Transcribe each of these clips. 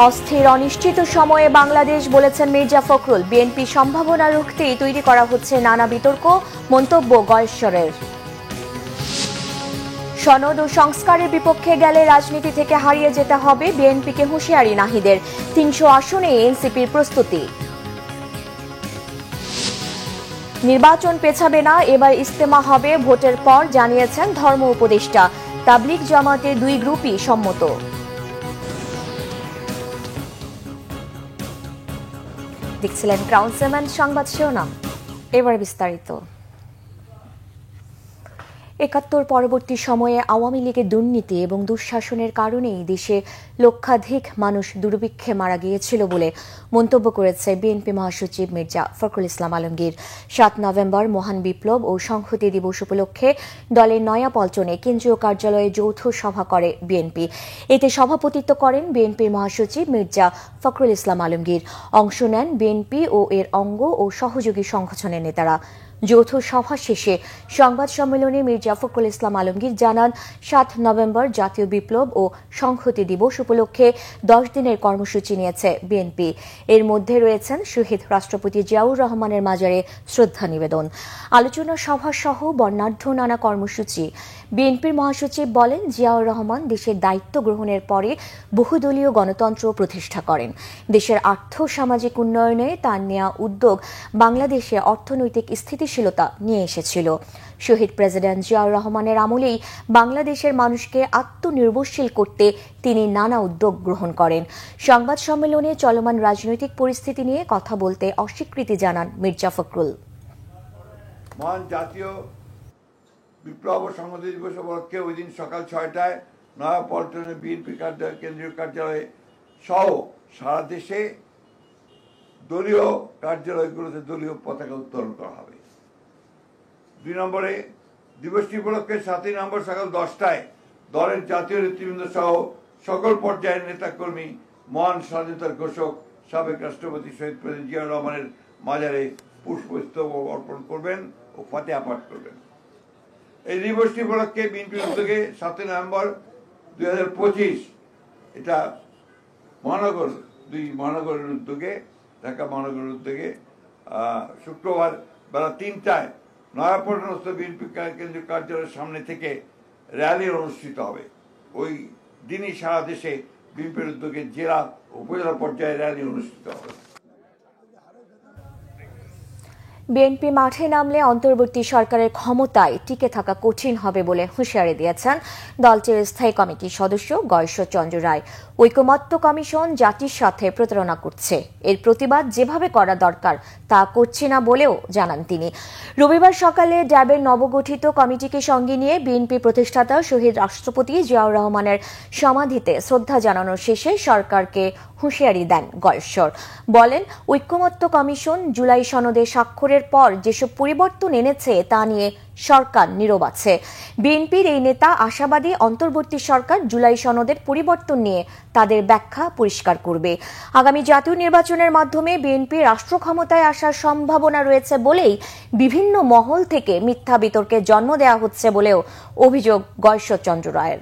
অস্থির অনিশ্চিত সময়ে বাংলাদেশ বলেছেন মির্জা ফখরুল। বিএনপি সম্ভাবনা রুখতেই তৈরি করা হচ্ছে নানা বিতর্ক, মন্তব্য গয়েশ্বরের। সনদ ও সংস্কারের বিপক্ষে গেলে রাজনীতি থেকে হারিয়ে যেতে হবে, বিএনপিকে হুঁশিয়ারি নাহিদের। ৩০০ আসনে এনসিপির প্রস্তুতি। নির্বাচন পেছাবে না, এবার ইজতেমা হবে ভোটের পর, জানিয়েছেন ধর্ম উপদেষ্টা। তাবলিগ জামাতের দুই গ্রুপই সম্মত। দেখছিলেন ক্রাউন সেভেন সংবাদ শিরোনাম, এবার বিস্তারিত। ৭১ পরবর্তী সময়ে আওয়ামী লীগের দুর্নীতি এবং দুঃশাসনের কারণেই দেশে লক্ষাধিক মানুষ দুর্ভিক্ষে মারা গিয়েছিল বলে মন্তব্য করেছে বিএনপি মহাসচিব মির্জা ফখরুল ইসলাম আলমগীর। ৭ নভেম্বর মহান বিপ্লব ও সংহতি দিবস উপলক্ষে দলের নয়াপল্টনে কেন্দ্রীয় কার্যালয়ে যৌথ সভা করে বিএনপি। এতে সভাপতিত্ব করেন বিএনপির মহাসচিব মির্জা ফখরুল ইসলাম আলমগীর। অংশ নেন বিএনপি ও এর অঙ্গ ও সহযোগী সংগঠনের নেতারা। যৌথ সভা শেষে সংবাদ সম্মেলনে মির্জা ফখরুল ইসলাম আলমগীর জানান, ৭ নভেম্বর জাতীয় বিপ্লব ও সংহতি দিবস উপলক্ষে ১০ দিনের কর্মসূচি নিয়েছে বিএনপি। এর মধ্যে রয়েছেন শহীদ রাষ্ট্রপতি জিয়াউর রহমানের মাজারে শ্রদ্ধা নিবেদন, আলোচনা সভা সহ বর্ণাঢ্য নানা কর্মসূচি। বিএনপির মহাসচিব বলেন, জিয়াউর রহমান দেশের দায়িত্ব গ্রহণের পরে বহুদলীয় গণতন্ত্র প্রতিষ্ঠা করেন। দেশের আর্থ সামাজিক উন্নয়নে তার নেয়া উদ্যোগ বাংলাদেশে অর্থনৈতিক স্থিতিশীলতা নিয়ে এসেছিল। শহীদ প্রেসিডেন্ট জিয়াউর রহমানের আমলেই বাংলাদেশের মানুষকে আত্মনির্ভরশীল করতে তিনি নানা উদ্যোগ গ্রহণ করেন। সংবাদ সম্মেলনে চলমান রাজনৈতিক পরিস্থিতি নিয়ে কথা বলতে অস্বীকৃতি জানান মির্জা ফখরুল। মহান জাতীয় বিপ্লব ও সংহতি দিবস উপলক্ষে ওই দিন সকাল ৬টায় নয়াপল্টনে বিএনপি কেন্দ্রীয় কার্যালয়ে সহ সারা দেশে দলীয় কার্যালয়গুলোতে দলীয় পতাকা উত্তোলন করা হবে। ২ নম্বরে দিবসটি উপলক্ষে ৭ই নভেম্বর সকাল ১০টায় দলের জাতীয় নেতৃবৃন্দ সহ সকল পর্যায়ের নেতাকর্মী মহান স্বাধীনতার ঘোষক সাবেক রাষ্ট্রপতি শহীদ প্রেসিডেন্ট জিয়াউর রহমানের মাজারে পুষ্পস্তবক অর্পণ করবেন ও ফাতিহা পাঠ করবেন। এই দিবসটি উপলক্ষে বিএনপির উদ্যোগে ৭ই নভেম্বর ২০২৫ এটা মহানগরের উদ্যোগে, ঢাকা মহানগরের উদ্যোগে শুক্রবার বেলা ৩টায় নয়াপল্টনস্থ বিএনপি কেন্দ্রীয় কার্যালয়ের সামনে থেকে র্যালি অনুষ্ঠিত হবে। ওই দিনই সারা দেশে বিএনপির উদ্যোগে জেলা উপজেলা পর্যায়ে র্যালি অনুষ্ঠিত হবে। বিএনপি মাঠে নামলে অন্তর্বর্তী সরকারের ক্ষমতায় টিকে থাকা কঠিন হবে বলে হুঁশিয়ারি দিয়েছেন দলটির স্থায়ী কমিটির সদস্য গয়েশ্বর চন্দ্র রায়। ঐকমত্য কমিশন জাতির সাথে প্রতারণা করছে, এর প্রতিবাদ যেভাবে করা দরকার তা করছে না বলেও জানান তিনি। রবিবার সকালে ড্যাবের নবগঠিত কমিটিকে সঙ্গে নিয়ে বিএনপি প্রতিষ্ঠাতা শহীদ রাষ্ট্রপতি জিয়াউর রহমানের সমাধিতে শ্রদ্ধা জানানোর শেষে সরকারকে হুঁশিয়ারি দেন গয়েশ্বর। বলেন, ঐকমত্য কমিশন জুলাই সনদে স্বাক্ষরের পর যেসব পরিবর্তন এনেছে তা নিয়ে সরকার নীরব আছে। বিএনপির এই নেতা আশাবাদী অন্তর্বর্তী সরকার জুলাই সনদের পরিবর্তন নিয়ে তাদের ব্যাখ্যা পরিষ্কার করবে। আগামী জাতীয় নির্বাচনের মাধ্যমে বিএনপি রাষ্ট্র ক্ষমতায় আসার সম্ভাবনা রয়েছে বলেই বিভিন্ন মহল থেকে মিথ্যা বিতর্কের জন্ম দেওয়া হচ্ছে বলেও অভিযোগ গয়েশ্বর চন্দ্র রায়ের।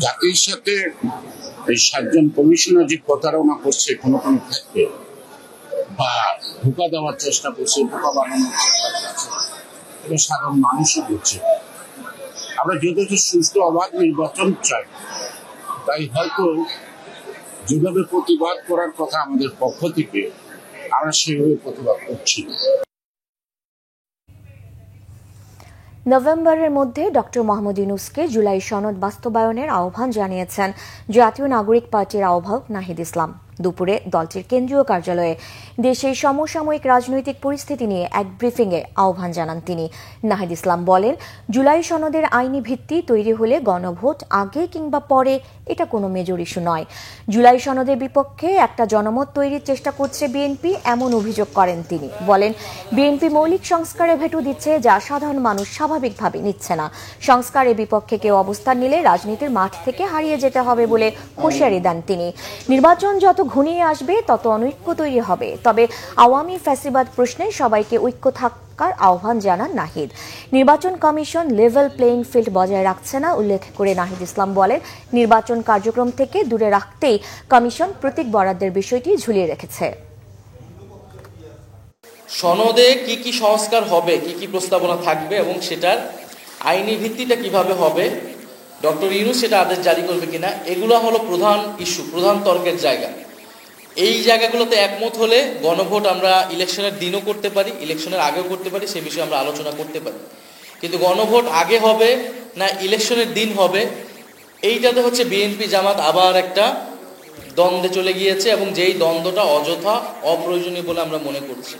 জাতির সাথে এই ৭ জন কমিশনার যে প্রতারণা করছে কোনো ক্ষেত্রে বা ধোঁকা দেওয়ার চেষ্টা করছে, ধোঁকা বানানোর চেষ্টা করছে, এটা সাধারণ মানুষই বুঝছে। আমরা যথেষ্ট সুষ্ঠু অবাধ নির্বাচন চাই, তাই হয়তো যেভাবে প্রতিবাদ করার কথা আমাদের পক্ষ থেকে আমরা সেভাবে প্রতিবাদ করছি। নভেম্বরের মধ্যে ডক্টর মোহাম্মদ ইউনূসকে জুলাই সনদ বাস্তবায়নের আহ্বান জানিয়েছেন জাতীয় নাগরিক পার্টির আহ্বায়ক নাহিদ ইসলাম। দুপুরে দলটির কেন্দ্রীয় কার্যালয়ে দেশের সমসাময়িক রাজনৈতিক পরিস্থিতি নিয়ে এক ব্রিফিংয়ে আহ্বান জানান তিনি। নাহিদ ইসলাম বলেন, জুলাই সনদের আইনি ভিত্তি তৈরি হলে গণভোট আগে কিংবা পরে এটা কোনো মেজর ইস্যু নয়। জুলাই সনদের বিপক্ষে একটা জনমত তৈরির চেষ্টা করছে বিএনপি, এমন অভিযোগ করেন তিনি। বলেন, বিএনপি মৌলিক সংস্কারে ভেটো দিচ্ছে, যা সাধারণ মানুষ স্বাভাবিকভাবে নিচ্ছে না। সংস্কারের বিপক্ষে কেউ অবস্থান নিলে রাজনীতির মাঠ থেকে হারিয়ে যেতে হবে বলে হুঁশিয়ারি দেন তিনি। নির্বাচন যত ঘনিয়ে আসবে তত অনৈক্য তৈরি হবে, তবে আওয়ামী ফ্যাসিবাদ প্রশ্নে সবাইকে ঐক্য থাকা থাকার আহ্বান জানান নাহিদ। নির্বাচন কমিশন লেভেল প্লেইং ফিল্ড বজায় রাখছে না উল্লেখ করে নাহিদ ইসলাম বলেন, নির্বাচন কার্যক্রম থেকে দূরে রাখতেই কমিশন প্রতীক বরাদ্দের বিষয়টি ঝুলিয়ে রেখেছে। সনদে কি কি সংস্কার হবে, কি কি প্রস্তাবনা থাকবে এবং সেটার আইনি ভিত্তিটা কিভাবে হবে, ডক্টর ইউনূস সেটা আদেশ জারি করবে কিনা, এগুলো হলো প্রধান ইস্যু, প্রধান তর্কের জায়গা। এই জায়গাগুলোতে একমত হলে গণভোট আমরা ইলেকশনের দিনও করতে পারি, ইলেকশনের আগেও করতে পারি, সে বিষয়ে আমরা আলোচনা করতে পারি। কিন্তু গণভোট আগে হবে না ইলেকশনের দিন হবে, এইটাতে হচ্ছে বিএনপি জামাত আবার একটা দ্বন্দ্বে চলে গিয়েছে এবং যেই দ্বন্দ্বটা অযথা অপ্রয়োজনীয় বলে আমরা মনে করছি।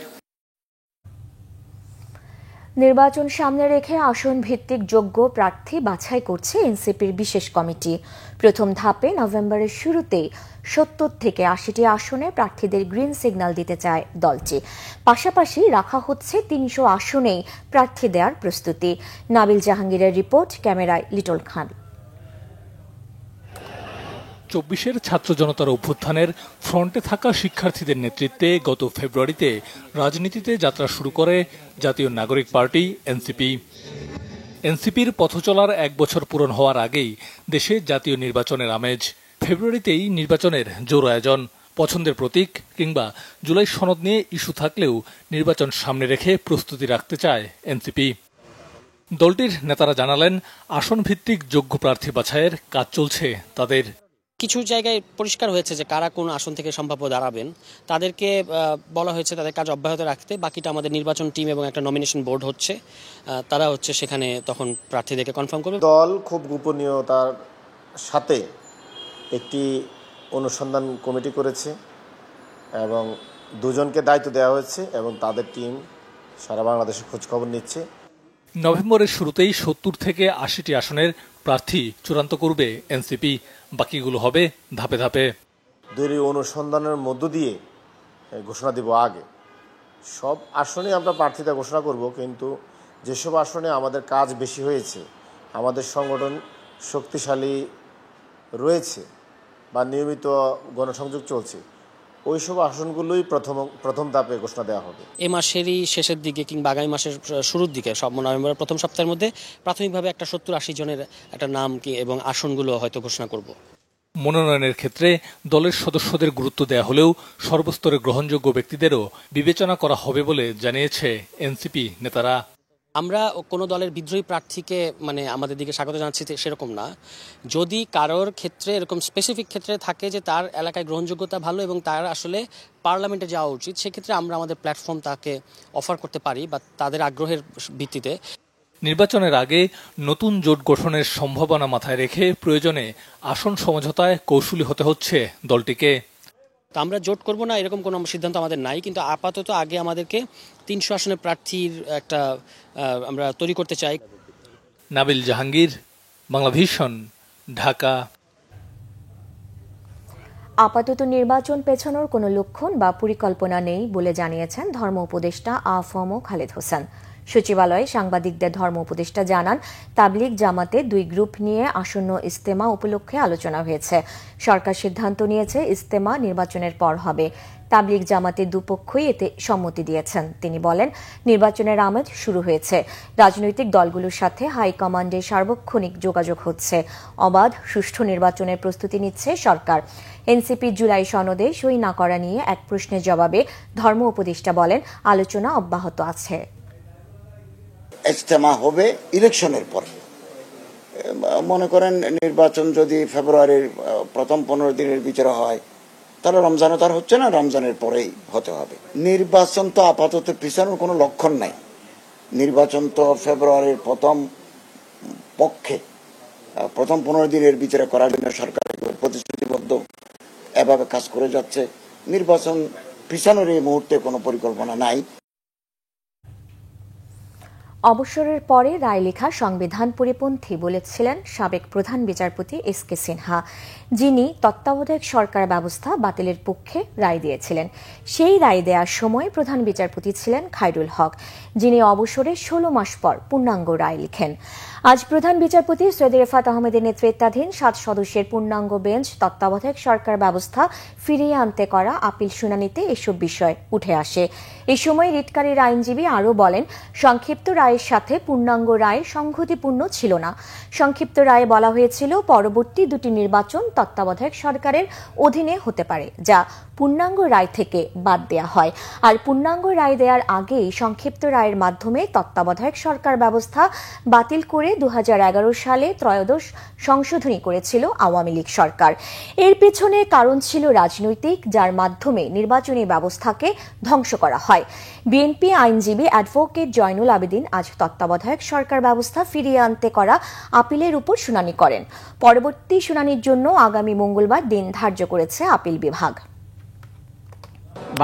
নির্বাচন সামনে রেখে আসন ভিত্তিক যোগ্য প্রার্থী বাছাই করছে এনসিপির বিশেষ কমিটি। প্রথম ধাপে নভেম্বরের শুরুতেই ৭০ থেকে ৮০টি আসনে প্রার্থীদের গ্রিন সিগন্যাল দিতে চায় দলটি। পাশাপাশি রাখা হচ্ছে ৩০০ আসনেই প্রার্থী দেওয়ার প্রস্তুতি। নাবিল জাহাঙ্গীরের রিপোর্ট, ক্যামেরায় লিটল খান। ২৪-এর ছাত্র জনতার অভ্যুত্থানের ফ্রন্টে থাকা শিক্ষার্থীদের নেতৃত্বে গত ফেব্রুয়ারিতে রাজনীতিতে যাত্রা শুরু করে জাতীয় নাগরিক পার্টি এনসিপি। এনসিপির পথচলার ১ বছর পূরণ হওয়ার আগেই দেশে জাতীয় নির্বাচনের আমেজ। ফেব্রুয়ারিতেই নির্বাচনের জোর আয়োজন। পছন্দের প্রতীক কিংবা জুলাই সনদ নিয়ে ইস্যু থাকলেও নির্বাচন সামনে রেখে প্রস্তুতি রাখতে চায় এনসিপি। দলটির নেতারা জানালেন, আসন ভিত্তিক যোগ্য প্রার্থী বাছাইয়ের কাজ চলছে তাদের। কিছু জায়গায় পরিষ্কার হয়েছে যে কারা কোন আসন থেকে সম্ভাব্য দাঁড়াবেন, তাদেরকে বলা হয়েছে তাদের কাজ অব্যাহত রাখতে। বাকিটা আমাদের নির্বাচন টিম এবং একটা নমিনেশন বোর্ড হচ্ছে, তারা হচ্ছে সেখানে তখন প্রার্থীদেরকে কনফার্ম করবে। দল খুব গোপনীয়তার সাথে একটি অনুসন্ধান কমিটি করেছে এবং দুজনকে দায়িত্ব দেওয়া হয়েছে এবং তাদের টিম সারা বাংলাদেশে খোঁজখবর নিচ্ছে। নভেম্বরের শুরুতেই ৭০ থেকে ৮০টি আসনের প্রার্থী চূড়ান্ত করবে এনসিপি। বাকিগুলো হবে ধাপে ধাপে। দলীয় অনুসন্ধানের মধ্য দিয়ে ঘোষণা দিব। আগে সব আসনে আমরা প্রার্থীতা ঘোষণা করব, কিন্তু যেসব আসনে আমাদের কাজ বেশি হয়েছে, আমাদের সংগঠন শক্তিশালী রয়েছে বা নিয়মিত গণসংযোগ চলছে, ওইসব আসনগুলোই প্রথম ধাপে ঘোষণা দেওয়া হবে। এ মাসেরই শেষের দিকে কিংবা আগামী মাসের শুরুর দিকে, সব নভেম্বরের প্রথম সপ্তাহের মধ্যে প্রাথমিকভাবে একটা ৭০-৮০ জনের একটা নাম কি এবং আসনগুলো হয়তো ঘোষণা করব। মনোনয়নের ক্ষেত্রে দলের সদস্যদের গুরুত্ব দেয়া হলেও সর্বস্তরে গ্রহণযোগ্য ব্যক্তিদেরও বিবেচনা করা হবে বলে জানিয়েছে এনসিপি নেতারা। আমরা কোনো দলের বিদ্রোহী প্রার্থীকে আমাদের দিকে স্বাগত জানাচ্ছি সেরকম না। যদি কারোর ক্ষেত্রে এরকম স্পেসিফিক ক্ষেত্রে থাকে যে তার এলাকায় গ্রহণযোগ্যতা ভালো এবং তার আসলে পার্লামেন্টে যাওয়া উচিত, সেক্ষেত্রে আমরা আমাদের প্ল্যাটফর্ম তাকে অফার করতে পারি বা তাদের আগ্রহের ভিত্তিতে। নির্বাচনের আগে নতুন জোট গঠনের সম্ভাবনা মাথায় রেখে প্রয়োজনে আসন সমঝোতায় কৌশলী হতে হচ্ছে দলটিকে। তো আমরা জোট করব না এরকম কোনো সিদ্ধান্ত আমাদের নাই, কিন্তু আপাতত আগে আমাদেরকে ৩০০ আসনের প্রার্থীর একটা আমরা তৈরি করতে চাই। নাবিল জাহাঙ্গীর, বাংলাভিশন, ঢাকা। আপাতত নির্বাচন পেছানোর কোনো লক্ষণ বা পরিকল্পনা নেই বলে জানিয়েছেন ধর্ম উপদেষ্টা আ.ফ.ম. খালেদ হোসেন। সচিবালয়ে সাংবাদিকদের ধর্ম উপদেষ্টা জানান, তাবলিগ জামাতে ২ গ্রুপ নিয়ে আসন্ন ইজতেমা উপলক্ষে আলোচনা হয়েছে। সরকার সিদ্ধান্ত নিয়েছে ইজতেমা নির্বাচনের পর হবে। তাবলিগ জামাতের দুপক্ষই এতে সম্মতি দিয়েছেন। তিনি বলেন, নির্বাচনের আমেজ শুরু হয়েছে। রাজনৈতিক দলগুলোর সাথে হাইকমান্ডের সার্বক্ষণিক যোগাযোগ হচ্ছে। অবাধ সুষ্ঠু নির্বাচনের প্রস্তুতি নিচ্ছে সরকার। এনসিপি জুলাই সনদে সই না করা নিয়ে এক প্রশ্নের জবাবে ধর্ম উপদেষ্টা বলেন, আলোচনা অব্যাহত আছে। ইজতেমা হবে ইলেকশনের পর। মনে করেন নির্বাচন যদি ফেব্রুয়ারির প্রথম 15 দিনের ভিতরে হয়, তাহলে রমজানও তার হচ্ছে না, রমজানের পরেই হতে হবে। নির্বাচন তো আপাতত পিছানোর কোনো লক্ষণ নাই। নির্বাচন তো ফেব্রুয়ারির প্রথম পক্ষে প্রথম 15 দিনের ভিতরে করার জন্য সরকার প্রতিশ্রুতিবদ্ধ, এভাবে কাজ করে যাচ্ছে। নির্বাচন পিছানোর এই মুহূর্তে কোনো পরিকল্পনা নাই। অবসরের পরে রায় লেখা সংবিধান পরিপন্থী বলেছিলেন সাবেক প্রধান বিচারপতি এস.কে. সিনহা, যিনি তত্ত্বাবধায়ক সরকার ব্যবস্থা বাতিলের পক্ষে রায় দিয়েছিলেন। সেই রায় দেওয়ার সময় প্রধান বিচারপতি ছিলেন খায়রুল হক, যিনি অবসরে 16 মাস পর পূর্ণাঙ্গ রায় লিখেন। আজ প্রধান বিচারপতি সৈয়দ রেফাত আহমেদের নেতৃত্বাধীন 7 সদস্যের পূর্ণাঙ্গ বেঞ্চ তত্ত্বাবধায়ক সরকার ব্যবস্থা ফিরিয়ে আনতে করা আপিল শুনানিতে এসব বিষয় উঠে আসে। এই সময় রিটকারীর আইনজীবী আরও বলেন, সংক্ষিপ্ত রায়ের সাথে পূর্ণাঙ্গ রায় সংগতিপূর্ণ ছিল না। সংক্ষিপ্ত রায়ে বলা হয়েছিল পরবর্তী দুটি নির্বাচন তত্ত্বাবধায়ক সরকারের অধীনে হতে পারে, যা পূর্ণাঙ্গ রায় থেকে বাদ দেয়া হয়। আর পূর্ণাঙ্গ রায় দেওয়ার আগেই সংক্ষিপ্ত রায়ের মাধ্যমে তত্ত্বাবধায়ক সরকার ব্যবস্থা বাতিল করে 2011 সালে ত্রয়োদশ সংশোধনী করেছিল আওয়ামী লীগ সরকার। এর পেছনে কারণ ছিল রাজনৈতিক, যার মাধ্যমে নির্বাচনী ব্যবস্থাকে ধ্বংস করা হয়। বিএনপি আইনজীবী অ্যাডভোকেট জয়নুল আবেদিন আজ তত্ত্বাবধায়ক সরকার ব্যবস্থা ফিরিয়ে আনতে করা আপিলের উপর শুনানি করেন। পরবর্তী শুনানির জন্য আগামী মঙ্গলবার দিন ধার্য করেছে আপিল বিভাগ।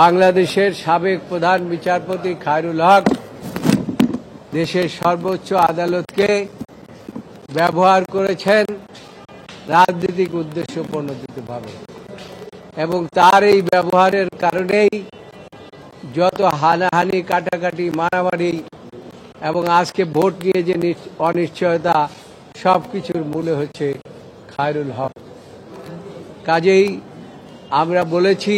বাংলাদেশের সাবেক প্রধান বিচারপতি খায়রুল হক দেশের সর্বোচ্চ আদালতকে ব্যবহার করেছেন রাজনৈতিক উদ্দেশ্য প্রণোদিতভাবে, এবং তার এই ব্যবহারের কারণেই যত হানাহানি, কাটাকাটি, মারামারি এবং আজকে ভোট নিয়ে যে অনিশ্চয়তা, সবকিছুর মূলে হচ্ছে খায়রুল হক। কাজেই আমরা বলেছি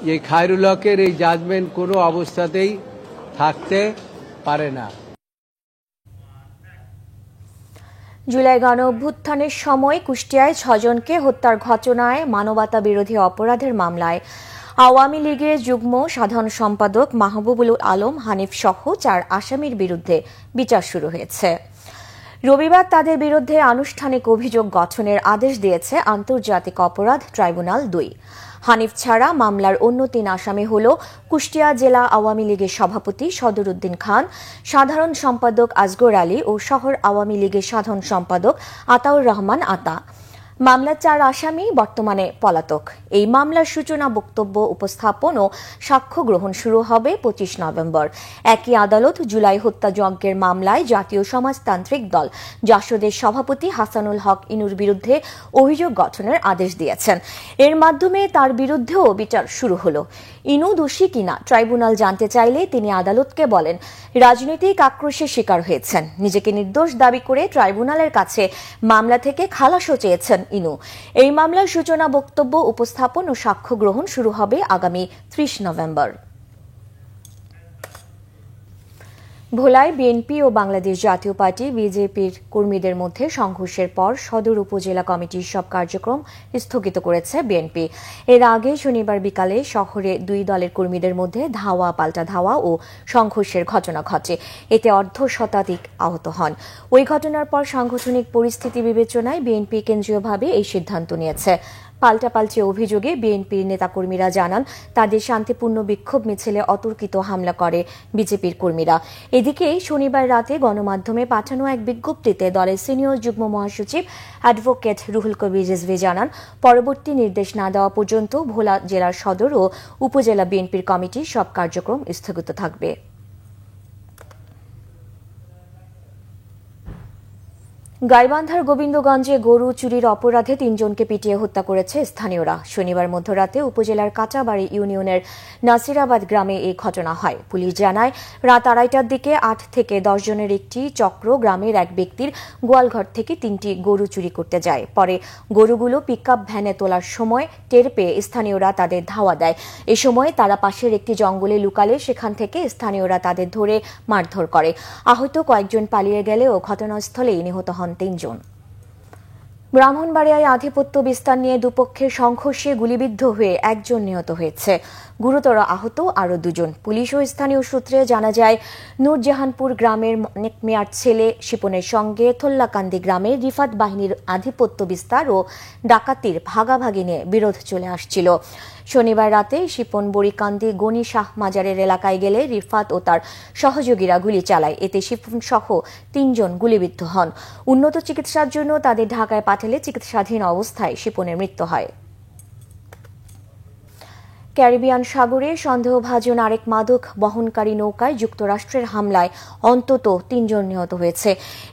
যে খায়রুল হকের এই জাজমেন্ট কোনো অবস্থাতেই থাকতে পারে না। জুলাই গণ অভ্যুত্থানের সময় কুষ্টিয়ায় 6 জনকে হত্যার ঘটনায় মানবতা বিরোধী অপরাধের মামলায় আওয়ামী লীগের যুগ্ম সাধারণ সম্পাদক মাহবুবুল আলম হানিফ সহ 4 আসামির বিরুদ্ধে বিচার শুরু হয়েছে। রবিবার তাদের বিরুদ্ধে আনুষ্ঠানিক অভিযোগ গঠনের আদেশ দিয়েছে আন্তর্জাতিক অপরাধ ট্রাইব্যুনাল 2। হানিফ ছাড়া মামলার অন্য 3 আসামি হল কুষ্টিয়া জেলা আওয়ামী লীগের সভাপতি সদর উদ্দিন খান, সাধারণ সম্পাদক আসগর আলী ও শহর আওয়ামী লীগের সাধারণ সম্পাদক আতাউর রহমান আতা। মামলার 4 আসামি বর্তমানে পলাতক। এই মামলার সূচনা, বক্তব্য উপস্থাপন ও সাক্ষ্য গ্রহণ শুরু হবে 25 নভেম্বর। একই আদালত জুলাই হত্যাযজ্ঞের মামলায় জাতীয় সমাজতান্ত্রিক দল জাসদের সভাপতি হাসানুল হক ইনুর বিরুদ্ধে অভিযোগ গঠনের আদেশ দিয়েছেন। এর মাধ্যমে তার বিরুদ্ধেও বিচার শুরু হলো। ইনু দোষী কিনা ট্রাইব্যুনাল জানতে চাইলে তিনি আদালতকে বলেন, রাজনৈতিক আক্রোশের শিকার হয়েছেন। নিজেকে নির্দোষ দাবি করে ট্রাইব্যুনালের কাছে মামলা থেকে খালাসও চেয়েছেন ইনু। এই মামলার সূচনা, বক্তব্য উপস্থাপন ও সাক্ষ্য গ্রহণ শুরু হবে আগামী 30 নভেম্বর। ভোলায় বিএনপি ও বাংলাদেশ জাতীয় পার্টি বিজেপির কর্মীদের মধ্যে সংঘর্ষের পর সদর উপজেলা কমিটির সব কার্যক্রম স্থগিত করেছে বিএনপি। এর আগে শনিবার বিকালে শহরে 2 দলের কর্মীদের মধ্যে ধাওয়া পাল্টা ধাওয়া ও সংঘর্ষের ঘটনা ঘটে। এতে অর্ধশতাধিক আহত হন। ওই ঘটনার পর সাংগঠনিক পরিস্থিতি বিবেচনায় বিএনপি কেন্দ্রীয়ভাবে এই সিদ্ধান্ত নিয়েছে। পাল্টাপাল্টি অভিযোগে বিএনপির নেতাকর্মীরা জানান, তাদের শান্তিপূর্ণ বিক্ষোভ মিছিলে অতর্কিত হামলা করে বিজেপির কর্মীরা। এদিকে শনিবার রাতে গণমাধ্যমে পাঠানো এক বিজ্ঞপ্তিতে দলের সিনিয়র যুগ্ম মহাসচিব অ্যাডভোকেট রুহুল কবির রিজভী জানান, পরবর্তী নির্দেশ না দেওয়া পর্যন্ত ভোলা জেলার সদর ও উপজেলা বিএনপির কমিটির সব কার্যক্রম স্থগিত থাকবে। গাইবান্ধার গোবিন্দগঞ্জে গরু চুরির অপরাধে 3 জনকে পিটিয়ে হত্যা করেছে স্থানীয়রা। শনিবার মধ্যরাতে উপজেলার কাঁচাবাড়ি ইউনিয়নের নাসিরাবাদ গ্রামে এই ঘটনা হয়। পুলিশ জানায়, রাত 2:30টার দিকে 8 থেকে 10 জনের একটি চক্র গ্রামের এক ব্যক্তির গোয়ালঘর থেকে 3টি গরু চুরি করতে যায়। পরে গরুগুলো পিকআপ ভ্যানে তোলার সময় টের পেয়ে স্থানীয়রা তাদের ধাওয়া দেয়। এ সময় তারা পাশের একটি জঙ্গলে লুকালে সেখান থেকে স্থানীয়রা তাদের ধরে মারধর করে। আহত কয়েকজন পালিয়ে গেলেও ঘটনাস্থলেই নিহত হন 3 জন। ব্রাহ্মণবাড়িয়ায় আধিপত্য বিস্তার নিয়ে দুপক্ষের সংঘর্ষে গুলিবিদ্ধ হয়ে 1 জন নিহত হয়েছে। গুরুতর আহত আরও 2 জন। পুলিশ ও স্থানীয় সূত্রে জানা যায়, নূরজাহানপুর গ্রামের অনেক মেয়ার ছেলে শিপনের সঙ্গে থল্লাকান্দি গ্রামের রিফাত বাহিনীর আধিপত্য বিস্তার ও ডাকাতির ভাগাভাগি নিয়ে বিরোধ চলে আসছিল। শনিবার রাতে শিপন বড়িকান্দি গনি শাহ মাজারের এলাকায় গেলে রিফাত ও তার সহযোগীরা গুলি চালায়। এতে শিপন সহ 3 জন গুলিবিদ্ধ হন। উন্নত চিকিৎসার জন্য তাদের ঢাকায় পাঠালে চিকিৎসাধীন অবস্থায় শিপনের মৃত্যু হয়। ক্যারিবিয়ান সাগরে সন্দেহভাজন আরেক মাদক বহনকারী নৌকায় যুক্তরাষ্ট্রের হামলায় অন্তত ৩ জন নিহত হয়েছে।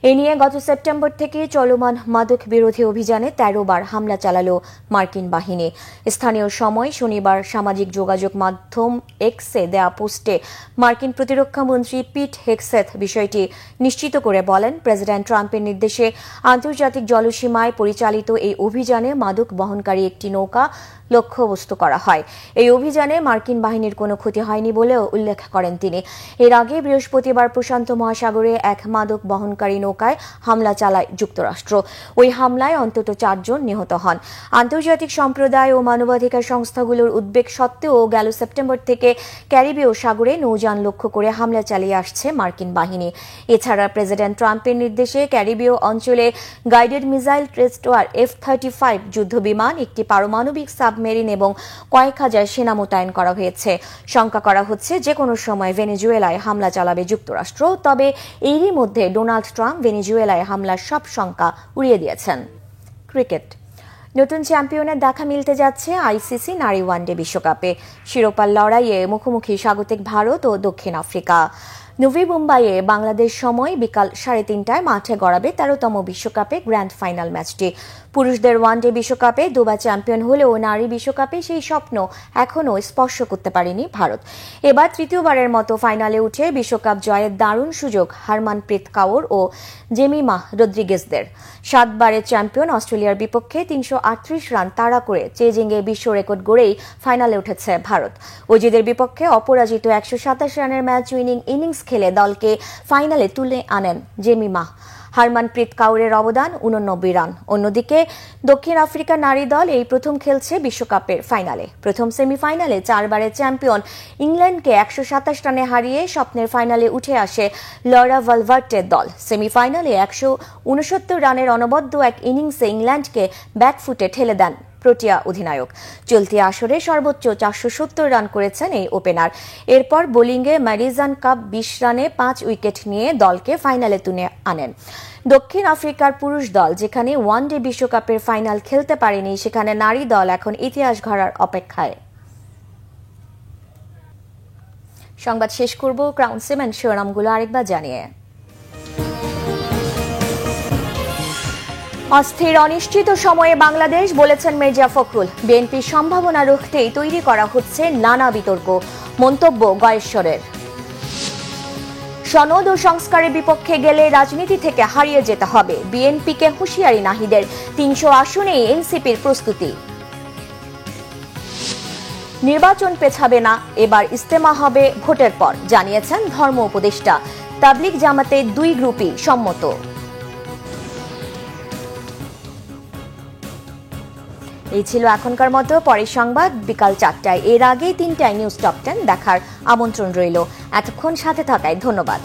এ নিয়ে গত সেপ্টেম্বর থেকে চলমান মাদক বিরোধী অভিযানে ১৩ বার হামলা চালালো মার্কিন বাহিনী। স্থানীয় সময় শনিবার সামাজিক যোগাযোগ মাধ্যম এক্সে দেয়া পোস্টে মার্কিন প্রতিরক্ষা মন্ত্রী পিট হেগসেথ বিষয়টি নিশ্চিত করে বলেন, প্রেসিডেন্ট ট্রাম্পের নির্দেশে আন্তর্জাতিক জলসীমায় পরিচালিত এই অভিযানে মাদক বহনকারী একটি নৌকা লক্ষ্যবস্তু করা হয়। এই অভিযানে মার্কিন বাহিনীর কোনো ক্ষতি হয়নি বলেও উল্লেখ করেন তিনি। এর আগে বৃহস্পতিবার প্রশান্ত মহাসাগরে এক মাদক বহনকারী নৌকায় হামলা চালায় যুক্তরাষ্ট্র। ওই হামলায় অন্তত ৪ জন নিহত হন। আন্তর্জাতিক সম্প্রদায় ও মানবাধিকার সংস্থাগুলোর উদ্বেগ সত্ত্বেও গেল সেপ্টেম্বর থেকে ক্যারিবীয় সাগরে নৌযান লক্ষ্য করে হামলা চালিয়ে আসছে মার্কিন বাহিনী। এছাড়া প্রেসিডেন্ট ট্রাম্পের নির্দেশে ক্যারিবীয় অঞ্চলে গাইডেড মিসাইল ট্রেস্টোয়ার F-35 যুদ্ধবিমান, একটি পারমাণবিক সাবমেরিন এবং কয়েক হাজার সেনা মোতায়েন করা হয়েছে। শঙ্কা করা হচ্ছে যে কোনো সময় ভেনেজুয়েলায় হামলা চালাবে যুক্তরাষ্ট্র। তবে এরই মধ্যে ডোনাল্ড ট্রাম্প ভেনেজুয়েলায় হামলার সব শঙ্কা উড়িয়ে দিয়েছেন। ক্রিকেট, নতুন চ্যাম্পিয়নের দেখা মিলতে যাচ্ছে আইসিসি নারী ওয়ানডে বিশ্বকাপে। শিরোপার লড়াইয়ে মুখোমুখি স্বাগতিক ভারত ও দক্ষিণ আফ্রিকা। নভি মুম্বাইয়ে বাংলাদেশ সময় বিকাল 3:30টায় মাঠে গড়াবে 13তম বিশ্বকাপে গ্র্যান্ড ফাইনাল ম্যাচটি। পুরুষদের ওয়ানডে বিশ্বকাপে দুবার চ্যাম্পিয়ন হলেও নারী বিশ্বকাপে সেই স্বপ্ন এখনও স্পর্শ করতে পারেনি ভারত। এবার তৃতীয়বারের মতো ফাইনালে উঠে বিশ্বকাপ জয়ের দারুণ সুযোগ হারমানপ্রীত কাউর ও জেমিমা রদ্রিগেজদের। 7 বারের চ্যাম্পিয়ন অস্ট্রেলিয়ার বিপক্ষে 338 রান তাড়া করে চেজিংয়ে বিশ্ব রেকর্ড গড়েই ফাইনালে উঠেছে ভারত। অজিদের বিপক্ষে অপরাজিত 127 রানের ম্যাচ উইনিং ইনিংস খেলে দলকে ফাইনালে তুলে আনেন জেমিমা। হারমানপ্রীত কাউরের অবদান 89 রান। অন্যদিকে দক্ষিণ আফ্রিকার নারী দল এই প্রথম খেলছে বিশ্বকাপের ফাইনালে। প্রথম সেমিফাইনালে 4 বারের চ্যাম্পিয়ন ইংল্যান্ডকে 127 রানে হারিয়ে স্বপ্নের ফাইনালে উঠে আসে লরা ভালভার্টের দল। সেমিফাইনালে 169 রানের অনবদ্য এক ইনিংসে ইংল্যান্ডকে ব্যাকফুটে ঠেলে দেন প্রোটিয়া অধিনায়ক। চলতি আসরে সর্বোচ্চ 470 রান করেছেন এই ওপেনার। এরপর বোলিংয়ে ম্যাডিসন কাপ 20 রানে 5 উইকেট নিয়ে দলকে ফাইনালে তুলে আনেন। দক্ষিণ আফ্রিকার পুরুষ দল যেখানে ওয়ানডে বিশ্বকাপের ফাইনাল খেলতে পারেনি, সেখানে নারী দল এখন ইতিহাস গড়ার অপেক্ষায়। সংবাদ শেষ করব ক্রাউন সিমেন্ট শিরোনামগুলো আরেকবার জানিয়ে। অস্থির অনিশ্চিত সময়ে বাংলাদেশ, বলেছেন মির্জা ফখরুল। বিএনপির সম্ভাবনা রুখতেই তৈরি করা হচ্ছে নানা বিতর্ক, মন্তব্য গয়েশ্বরের। সনদ ও সংস্কারের বিপক্ষে গেলে রাজনীতি থেকে হারিয়ে যেতে হবে, বিএনপিকে হুঁশিয়ারি নাহিদের। 300 আসনেই এনসিপির প্রস্তুতি। নির্বাচন পেছাবে না, এবার ইস্তেমা হবে ভোটের পর, জানিয়েছেন ধর্ম উপদেষ্টা। তাবলিগ জামাতে 2 গ্রুপই সম্মত। এই ছিল এখনকার মতো। পরের সংবাদ বিকাল 4টায়। এর আগে 3টায় নিউজ টপ 10 দেখার আমন্ত্রণ রইল। এতক্ষণ সাথে থাকায় ধন্যবাদ।